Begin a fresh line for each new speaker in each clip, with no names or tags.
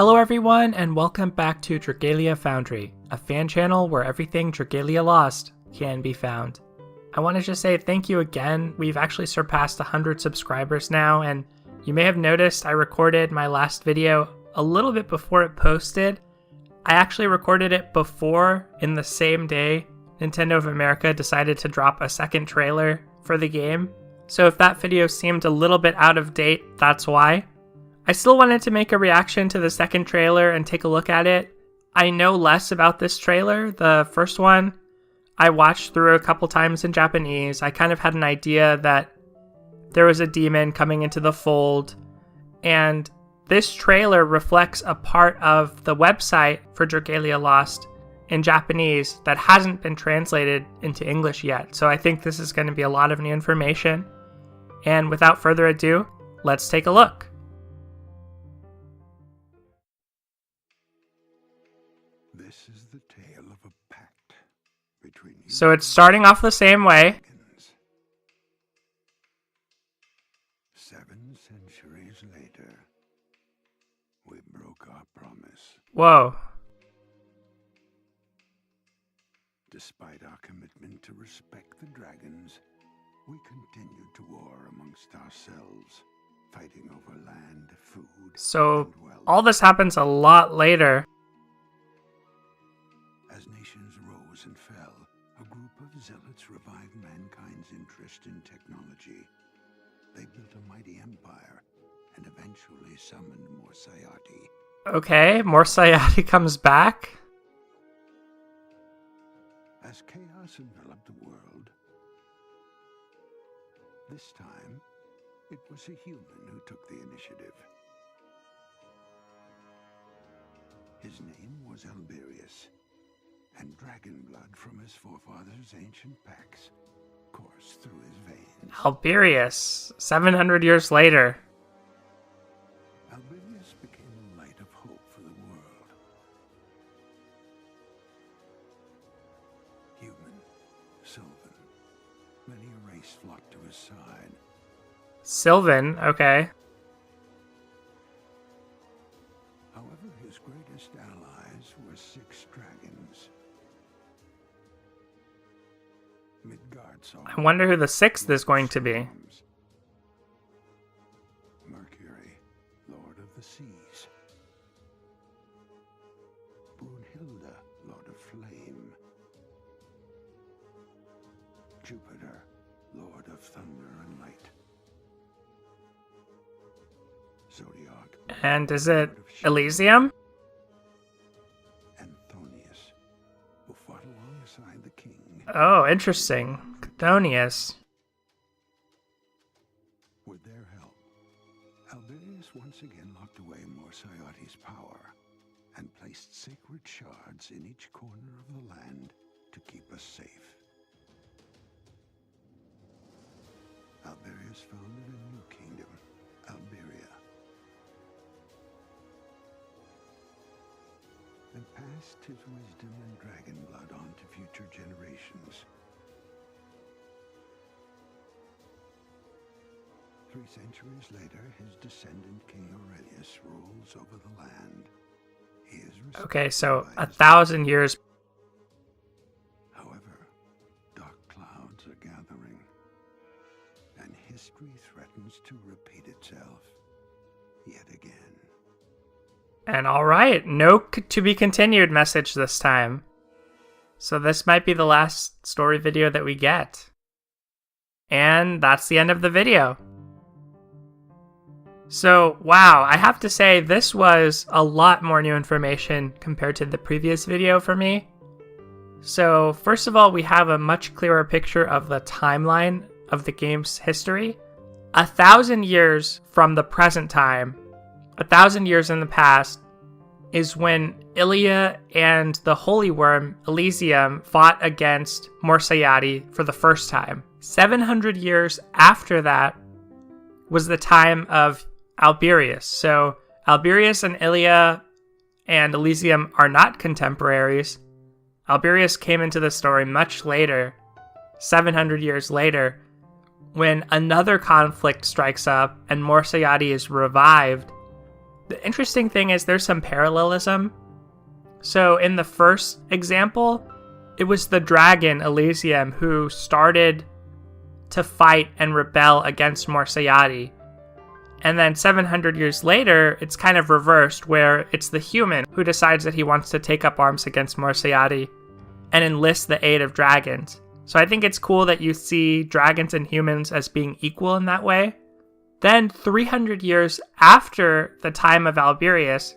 Hello everyone, and welcome back to Dragalia Foundry, a fan channel where everything Dragalia Lost can be found. I want to just say thank you again. We've actually surpassed 100 subscribers now, and you may have noticed I recorded my last video a little bit before it posted. I actually recorded it before, in the same day, Nintendo of America decided to drop a second trailer for the game. So if that video seemed a little bit out of date, that's why. I still wanted to make a reaction to the second trailer and take a look at it. I know less about this trailer. The first one I watched through a couple times in Japanese. I kind of had an idea that there was a demon coming into the fold, and this trailer reflects a part of the website for Dragalia Lost in Japanese that hasn't been translated into English yet. So I think this is going to be a lot of new information. And without further ado, let's take a look.
This is the tale of a pact between you.
So it's starting off the same way.
7 centuries later, we broke our promise.
Whoa.
Despite our commitment to respect the dragons, we continued to war amongst ourselves, fighting over land, food,
So
and wealth.
all this happens a lot later.
As nations rose and fell, a group of zealots revived mankind's interest in technology. They built a mighty empire and eventually summoned Morsayati.
Okay, Morsayati comes back.
As chaos enveloped the world, this time it was a human who took the initiative. His name was Alberius, and dragon blood from his forefathers' ancient packs coursed through his veins.
Alberius, 700 years later.
Alberius became a light of hope for the world. Human, Sylvan, many a race flocked to his side.
Sylvan, okay.
However, his greatest allies were 6 dragons. Midgard saw
I wonder who the 6th is going to be.
Mercury, Lord of the Seas. Brunhilde, Lord of Flame. Jupiter, Lord of Thunder and Light. Zodiac.
And is it
Lord of Shadow.
Elysium?
Anthonius, who fought alongside the king.
Oh, interesting. Chthonius.
With their help, Alberius once again locked away Morsayati's power and placed sacred shards in each corner of the land to keep us safe. Alberius founded a new kingdom, Alberia, and passed his wisdom and dragon blood on to future generations. 3 centuries later, his descendant King Aurelius rules over the land. He is
Okay, so
respected by his
1,000 years.
However, dark clouds are gathering, and history threatens to repeat itself yet again.
And alright, no to be continued message this time. So this might be the last story video that we get. And that's the end of the video. So, wow, I have to say this was a lot more new information compared to the previous video for me. So, first of all, we have a much clearer picture of the timeline of the game's history. 1,000 years from the present time, 1,000 years in the past, is when Ilia and the Holy Worm, Elysium, fought against Morsayati for the first time. 700 years after that was the time of Alberius. So Alberius and Ilia and Elysium are not contemporaries. Alberius came into the story much later, 700 years later, when another conflict strikes up and Morsayati is revived The interesting thing is there's some parallelism. So in the first example, it was the dragon Elysium who started to fight and rebel against Morsayati. And then 700 years later, it's kind of reversed, where it's the human who decides that he wants to take up arms against Morsayati and enlist the aid of dragons. So I think it's cool that you see dragons and humans as being equal in that way. Then 300 years after the time of Alberius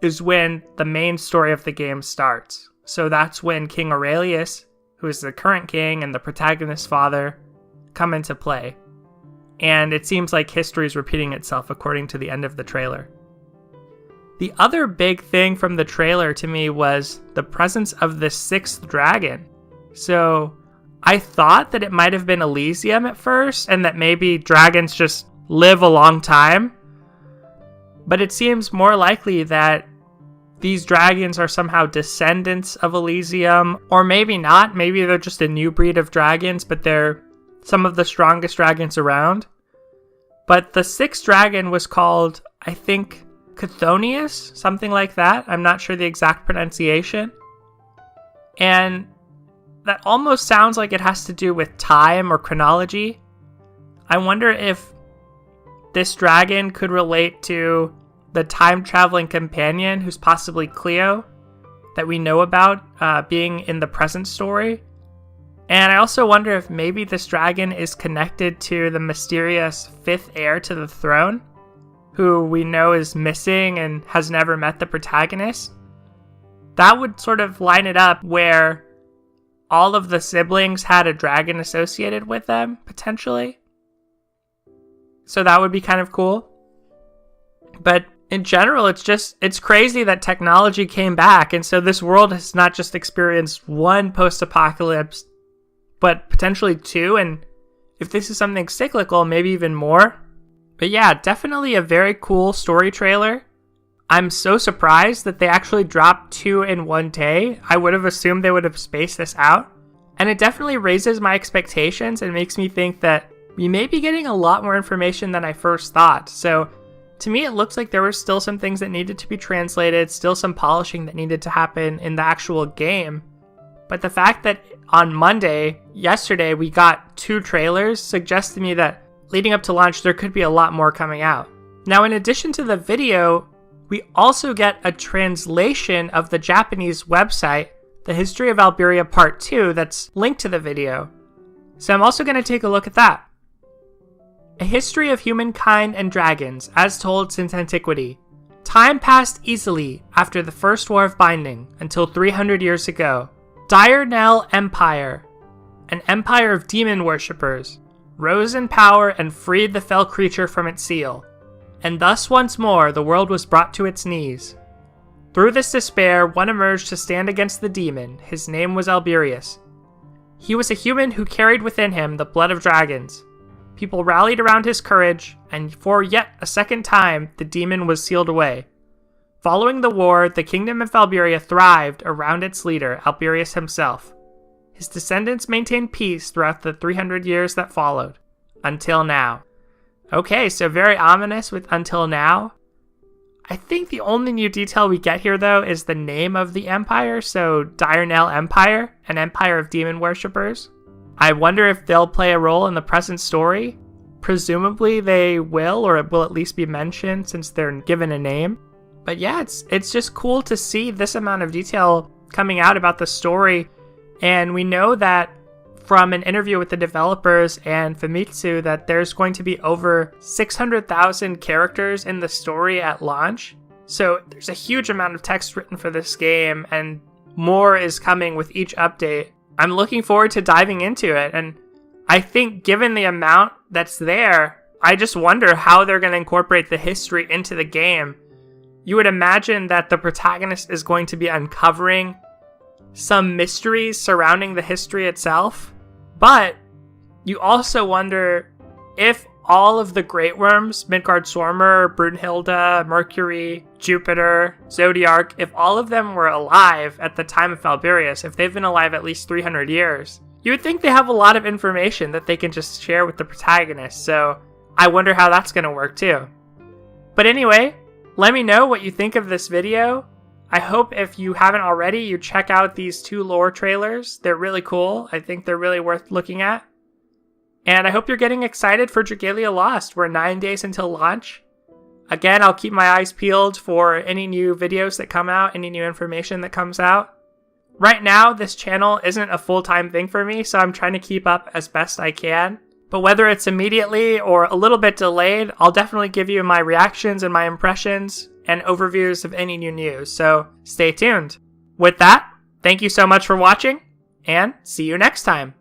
is when the main story of the game starts. So that's when King Aurelius, who is the current king and the protagonist's father, come into play. And it seems like history is repeating itself according to the end of the trailer. The other big thing from the trailer to me was the presence of the sixth dragon. So I thought that it might have been Elysium at first, and that maybe dragons just live a long time. But it seems more likely that these dragons are somehow descendants of Elysium, or maybe not. Maybe they're just a new breed of dragons, but they're some of the strongest dragons around. But the sixth dragon was called, I think, Chthonius, something like that. I'm not sure the exact pronunciation. And that almost sounds like it has to do with time or chronology. I wonder if this dragon could relate to the time-traveling companion who's possibly Cleo that we know about being in the present story. And I also wonder if maybe this dragon is connected to the mysterious fifth heir to the throne, who we know is missing and has never met the protagonist. That would sort of line it up where all of the siblings had a dragon associated with them, potentially. So that would be kind of cool. But in general, it's crazy that technology came back, and so this world has not just experienced one post-apocalypse, but potentially two, and if this is something cyclical, maybe even more. But yeah, definitely a very cool story trailer. I'm so surprised that they actually dropped 2 in one day. I would have assumed they would have spaced this out. And it definitely raises my expectations and makes me think that we may be getting a lot more information than I first thought. So to me, it looks like there were still some things that needed to be translated, still some polishing that needed to happen in the actual game. But the fact that on Monday, yesterday, we got 2 trailers suggests to me that leading up to launch, there could be a lot more coming out. Now, in addition to the video, we also get a translation of the Japanese website, The History of Alberia Part 2, that's linked to the video. So I'm also going to take a look at that. A history of humankind and dragons, as told since antiquity. Time passed easily after the First War of Binding, until 300 years ago. Dragalia Empire, an empire of demon worshippers, rose in power and freed the fell creature from its seal. And thus once more the world was brought to its knees. Through this despair, one emerged to stand against the demon. His name was Alberius. He was a human who carried within him the blood of dragons. People rallied around his courage, and for yet a second time, the demon was sealed away. Following the war, the kingdom of Alberia thrived around its leader, Alberius himself. His descendants maintained peace throughout the 300 years that followed, until now. Okay, so very ominous with until now. I think the only new detail we get here, though, is the name of the empire, so Dragalia Empire, an empire of demon worshippers. I wonder if they'll play a role in the present story. Presumably they will, or it will at least be mentioned since they're given a name. But yeah, it's just cool to see this amount of detail coming out about the story. And we know that from an interview with the developers and Famitsu that there's going to be over 600,000 characters in the story at launch. So there's a huge amount of text written for this game, and more is coming with each update. I'm looking forward to diving into it, and I think given the amount that's there, I just wonder how they're going to incorporate the history into the game. You would imagine that the protagonist is going to be uncovering some mysteries surrounding the history itself, but you also wonder if all of the Great Worms, Midgard-Sormr, Brunhilde, Mercury, Jupiter, Zodiark, if all of them were alive at the time of Alberius, if they've been alive at least 300 years, you would think they have a lot of information that they can just share with the protagonist, so I wonder how that's going to work too. But anyway, Let me know what you think of this video. I hope if you haven't already, you check out these 2 lore trailers. They're really cool. I think they're really worth looking at. And I hope you're getting excited for Dragalia Lost. We're 9 days until launch. Again, I'll keep my eyes peeled for any new videos that come out, any new information that comes out. Right now, this channel isn't a full-time thing for me, so I'm trying to keep up as best I can. But whether it's immediately or a little bit delayed, I'll definitely give you my reactions and my impressions and overviews of any new news, so stay tuned. With that, thank you so much for watching, and see you next time.